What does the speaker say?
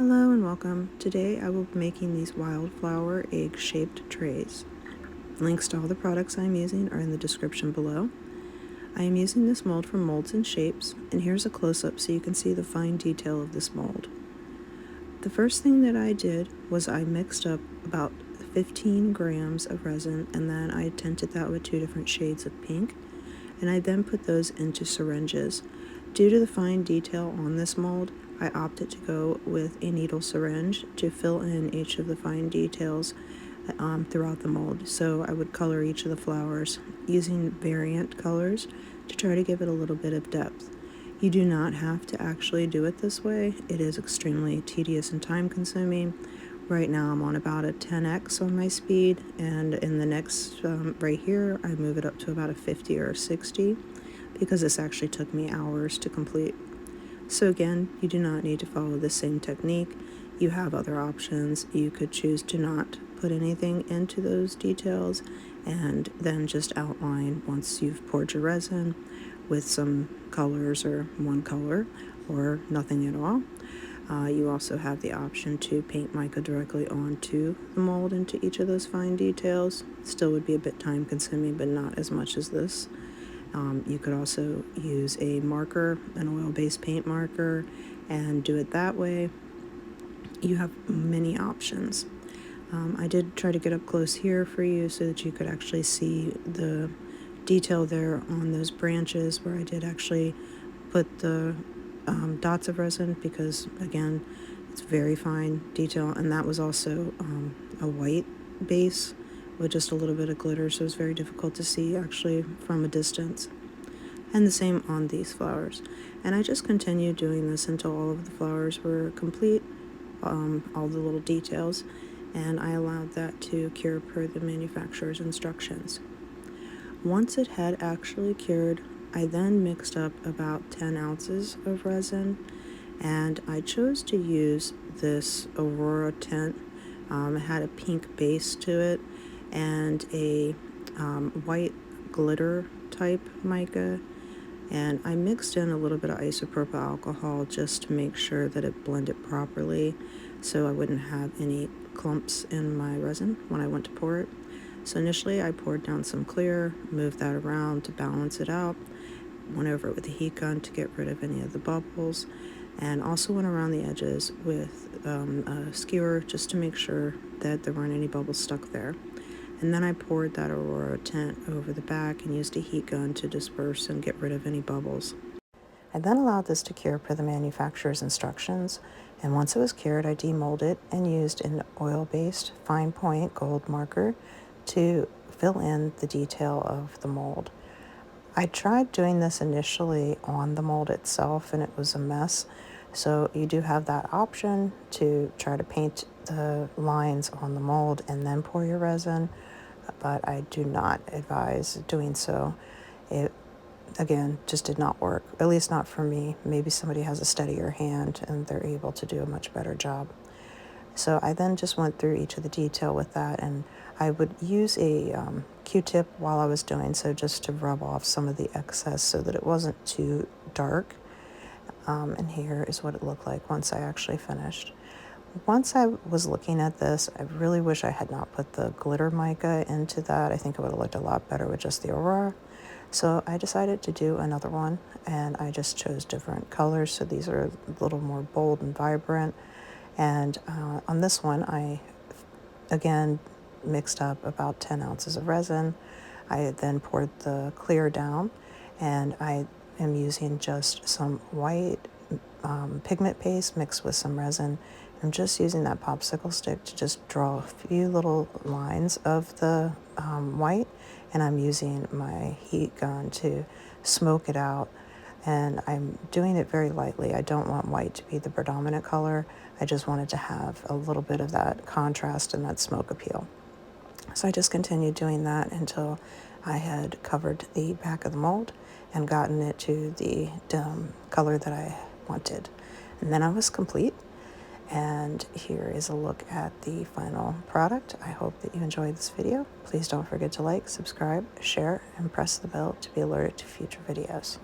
Hello and welcome. Today I will be making these wildflower egg-shaped trays. Links to all the products I'm using are in the description below. I am using this mold for molds and shapes, and here's a close-up so you can see the fine detail of this mold. The first thing that I did was I mixed up about 15 grams of resin, and then I tinted that with 2 different shades of pink, and I then put those into syringes. Due to the fine detail on this mold, I opted to go with a needle syringe to fill in each of the fine details throughout the mold. So I would color each of the flowers using variant colors to try to give it a little bit of depth. You do not have to actually do it this way. It is extremely tedious and time consuming. Right now I'm on about a 10x on my speed, and in the next right here I move it up to about a 50 or a 60 because this actually took me hours to complete. So again, you do not need to follow the same technique. You have other options. You could choose to not put anything into those details and then just outline once you've poured your resin with some colors or one color or nothing at all. You also have the option to paint mica directly onto the mold into each of those fine details. Still would be a bit time consuming, but not as much as this. You could also use a marker, an oil-based paint marker, and do it that way. You have many options. I did try to get up close here for you so that you could actually see the detail there on those branches where I did actually put the dots of resin, because again, it's very fine detail, and that was also a white base with just a little bit of glitter, so it's very difficult to see actually from a distance. And the same on these flowers. And I just continued doing this until all of the flowers were complete, all the little details, and I allowed that to cure per the manufacturer's instructions. Once it had actually cured, I then mixed up about 10 ounces of resin, and I chose to use this Aurora tint. It had a pink base to it and a white glitter type mica, and I mixed in a little bit of isopropyl alcohol just to make sure that it blended properly so I wouldn't have any clumps in my resin when I went to pour it. So initially I poured down some clear, moved that around to balance it out, went over it with a heat gun to get rid of any of the bubbles, and also went around the edges with a skewer just to make sure that there weren't any bubbles stuck there. And then I poured that Aurora tint over the back and used a heat gun to disperse and get rid of any bubbles. I then allowed this to cure per the manufacturer's instructions, and once it was cured, I demolded it and used an oil-based fine point gold marker to fill in the detail of the mold. I tried doing this initially on the mold itself and it was a mess, so you do have that option to try to paint the lines on the mold and then pour your resin, but I do not advise doing so. It, again, just did not work, at least not for me. Maybe somebody has a steadier hand and they're able to do a much better job. So I then just went through each of the detail with that, and I would use a Q-tip while I was doing so just to rub off some of the excess so that it wasn't too dark. And here is what it looked like once I actually finished. Once I was looking at this, I really wish I had not put the glitter mica into that. I think it would have looked a lot better with just the Aurora. So I decided to do another one, and I just chose different colors. So these are a little more bold and vibrant. And on this one, I, again, mixed up about 10 ounces of resin. I then poured the clear down, and I am using just some white pigment paste mixed with some resin. I'm just using that popsicle stick to just draw a few little lines of the white, and I'm using my heat gun to smoke it out. And I'm doing it very lightly. I don't want white to be the predominant color. I just wanted to have a little bit of that contrast and that smoke appeal. So I just continued doing that until I had covered the back of the mold and gotten it to the color that I wanted. And then I was complete. And here is a look at the final product. I hope that you enjoyed this video. Please don't forget to like, subscribe, share, and press the bell to be alerted to future videos.